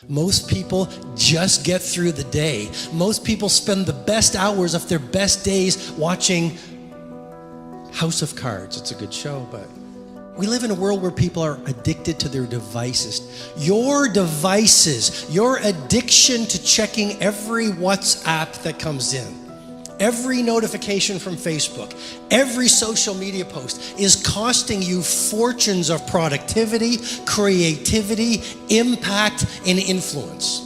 Most people just get through the day. Most people spend the best hours of their best days watching House of Cards. It's a good show, but we live in a world where people are addicted to their devices. Your devices, your addiction to checking every WhatsApp that comes in, every notification from Facebook, every social media post is costing you fortunes of productivity, creativity, impact, and influence.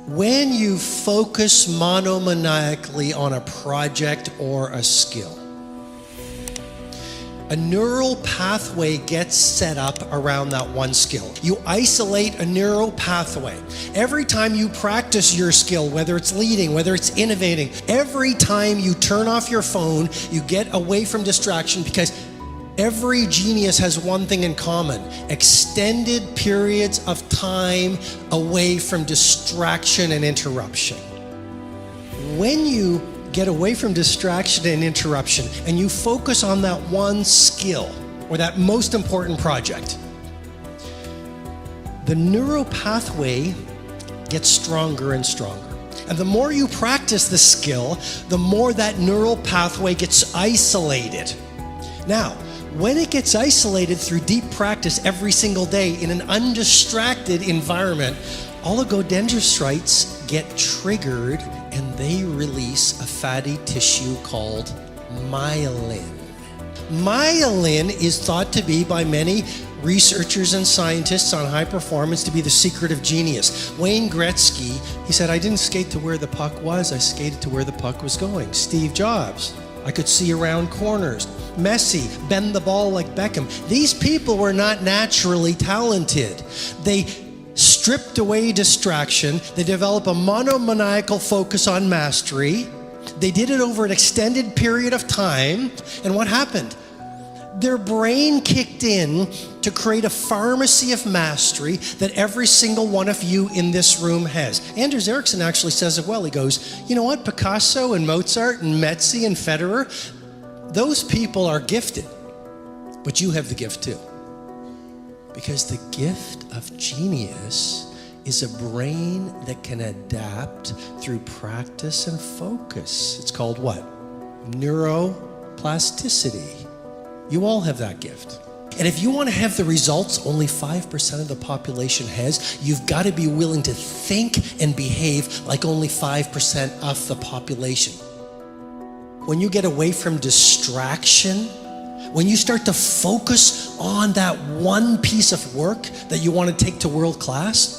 When you focus monomaniacally on a project or a skill, a neural pathway gets set up around that one skill. You isolate a neural pathway. Every time you practice your skill, whether it's leading, whether it's innovating, every time you turn off your phone, you get away from distraction, because every genius has one thing in common: extended periods of time away from distraction and interruption. When you get away from distraction and interruption and you focus on that one skill or that most important project, the neural pathway gets stronger and stronger. And the more you practice the skill, the more that neural pathway gets isolated. Now, when it gets isolated through deep practice every single day in an undistracted environment, oligodendrocytes get triggered and they release a fatty tissue called myelin. Myelin is thought to be, by many researchers and scientists on high performance, to be the secret of genius. Wayne Gretzky, he said, "I didn't skate to where the puck was, I skated to where the puck was going." Steve Jobs, "I could see around corners." Messi, bend the ball like Beckham. These people were not naturally talented. They stripped away distraction. They developed a monomaniacal focus on mastery. They did it over an extended period of time. And what happened? Their brain kicked in to create a pharmacy of mastery that every single one of you in this room has. Anders Ericsson actually says it well. He goes, "You know what? Picasso and Mozart and Messi and Federer, those people are gifted, but you have the gift too." Because the gift of genius is a brain that can adapt through practice and focus. It's called what? Neuroplasticity. You all have that gift. And if you want to have the results only 5% of the population has, you've got to be willing to think and behave like only 5% of the population. When you get away from distraction, when you start to focus on that one piece of work that you want to take to world class,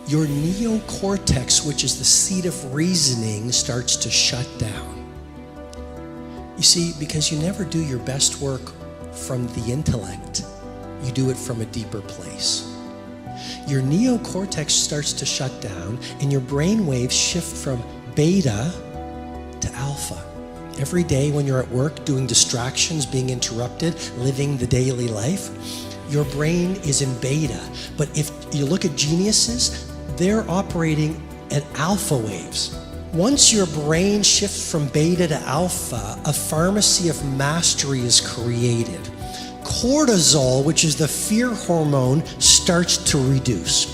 your neocortex, which is the seat of reasoning, starts to shut down. You see, because you never do your best work from the intellect, you do it from a deeper place. Your neocortex starts to shut down and your brain waves shift from beta to alpha. Every day when you're at work doing distractions, being interrupted, living the daily life, your brain is in beta. But if you look at geniuses, they're operating at alpha waves. Once your brain shifts from beta to alpha, a pharmacy of mastery is created. Cortisol, which is the fear hormone, starts to reduce.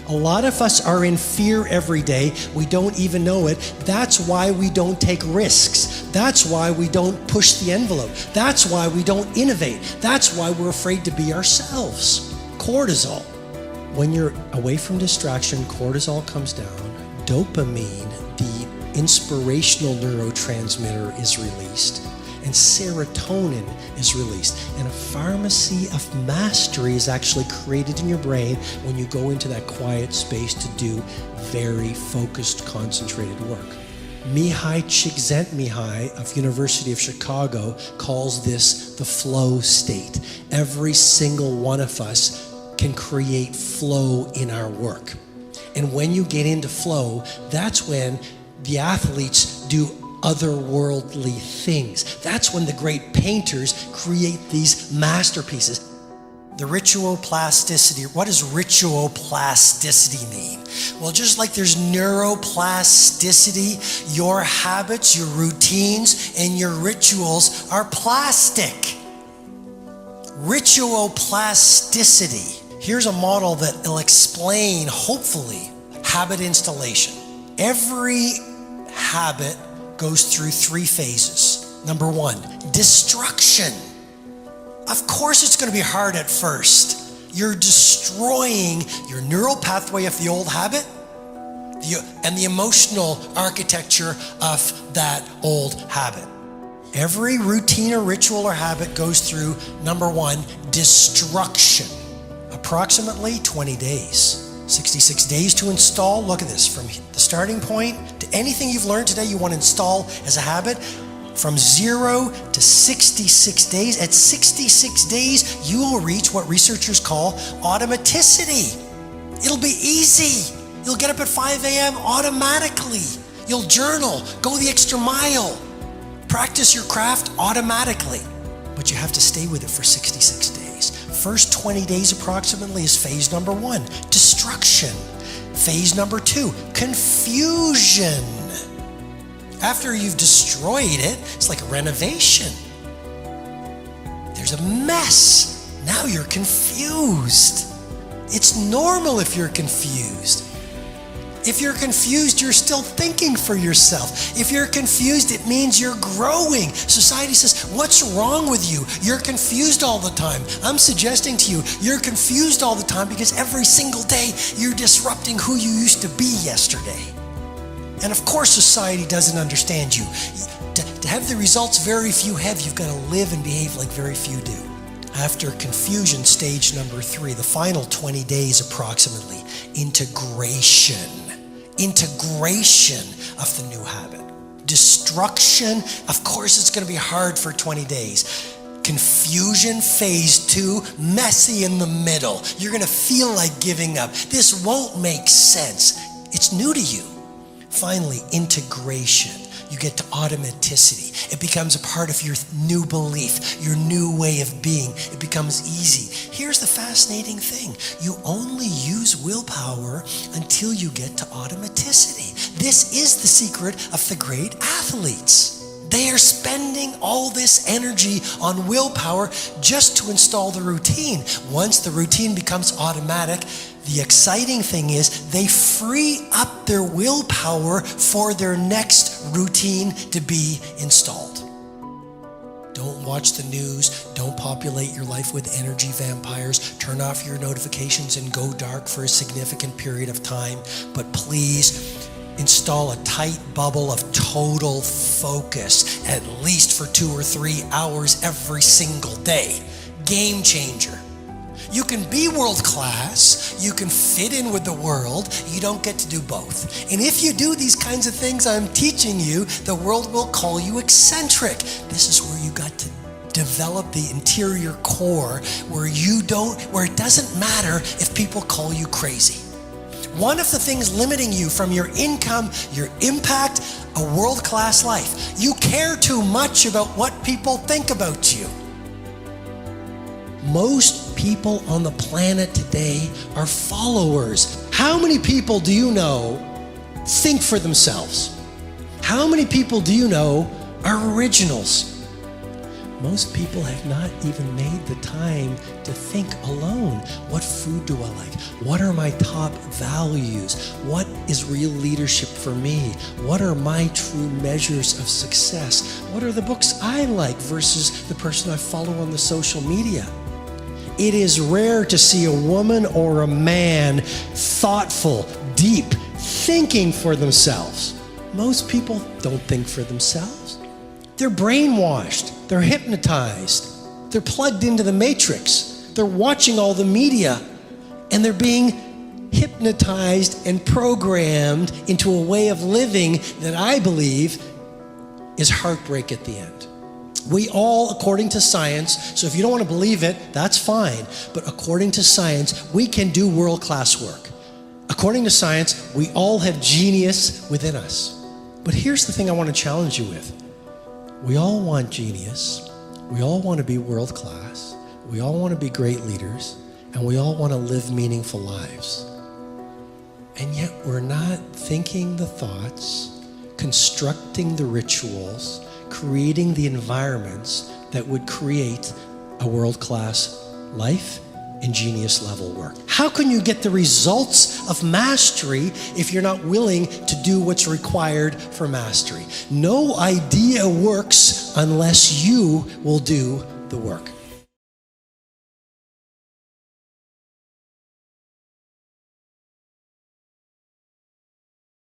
A lot of us are in fear every day. We don't even know it. That's why we don't take risks. That's why we don't push the envelope. That's why we don't innovate. That's why we're afraid to be ourselves. Cortisol. When you're away from distraction, cortisol comes down. Dopamine, the inspirational neurotransmitter, is released. And serotonin is released. And a pharmacy of mastery is actually created in your brain when you go into that quiet space to do very focused, concentrated work. Mihai Csikszentmihalyi of University of Chicago calls this the flow state. Every single one of us can create flow in our work. And when you get into flow, that's when the athletes do otherworldly things. That's when the great painters create these masterpieces. The rituoplasticity. What does rituoplasticity mean? Well, just like there's neuroplasticity, your habits, your routines, and your rituals are plastic. Rituoplasticity. Here's a model that will explain, hopefully, habit installation. Every habit goes through 3 phases. Number 1, destruction. Of course it's going to be hard at first. You're destroying your neural pathway of the old habit and the emotional architecture of that old habit. Every routine or ritual or habit goes through, number 1, destruction. Approximately 20 days. 66 days to install. Look at this. From the starting point to anything you've learned today you want to install as a habit, from 0 to 66 days. At 66 days, you will reach what researchers call automaticity. It'll be easy. You'll get up at 5 a.m. automatically. You'll journal, go the extra mile, practice your craft automatically. But you have to stay with it for 66 days. First 20 days approximately is phase number 1, destruction. Phase number 2, confusion. After you've destroyed it, it's like a renovation. There's a mess. Now you're confused. It's normal if you're confused. If you're confused, you're still thinking for yourself. If you're confused, it means you're growing. Society says, what's wrong with you? You're confused all the time. I'm suggesting to you, you're confused all the time because every single day you're disrupting who you used to be yesterday. And of course, society doesn't understand you. To have the results very few have, you've got to live and behave like very few do. After confusion, stage number 3, the final 20 days approximately, integration. Integration of the new habit. Destruction, of course it's going to be hard for 20 days. Confusion, phase 2, messy in the middle. You're going to feel like giving up. This won't make sense. It's new to you. Finally, integration. You get to automaticity. It becomes a part of your new belief, your new way of being. It becomes easy. Here's the fascinating thing. You only use willpower until you get to automaticity. This is the secret of the great athletes. They are spending all this energy on willpower just to install the routine. Once the routine becomes automatic, the exciting thing is they free up their willpower for their next routine to be installed. Don't watch the news. Don't populate your life with energy vampires. Turn off your notifications and go dark for a significant period of time. But please install a tight bubble of total focus, at least for 2 or 3 hours every single day. Game changer. You can be world class, you can fit in with the world, you don't get to do both. And if you do these kinds of things I'm teaching you, the world will call you eccentric. This is where you got to develop the interior core where it doesn't matter if people call you crazy. One of the things limiting you from your income, your impact, a world-class life, you care too much about what people think about you. Most people on the planet today are followers. How many people do you know think for themselves? How many people do you know are originals? Most people have not even made the time to think alone. What food do I like? What are my top values? What is real leadership for me? What are my true measures of success? What are the books I like versus the person I follow on the social media? It is rare to see a woman or a man thoughtful, deep, thinking for themselves. Most people don't think for themselves. They're brainwashed. They're hypnotized. They're plugged into the matrix. They're watching all the media, and they're being hypnotized and programmed into a way of living that I believe is heartbreak at the end. We all, according to science, so if you don't want to believe it, that's fine, but according to science, we can do world-class work. According to science, we all have genius within us. But here's the thing I want to challenge you with. We all want genius, we all want to be world-class, we all want to be great leaders, and we all want to live meaningful lives. And yet we're not thinking the thoughts, constructing the rituals, creating the environments that would create a world-class life ingenious level work. How can you get the results of mastery if you're not willing to do what's required for mastery? No idea works unless you will do the work.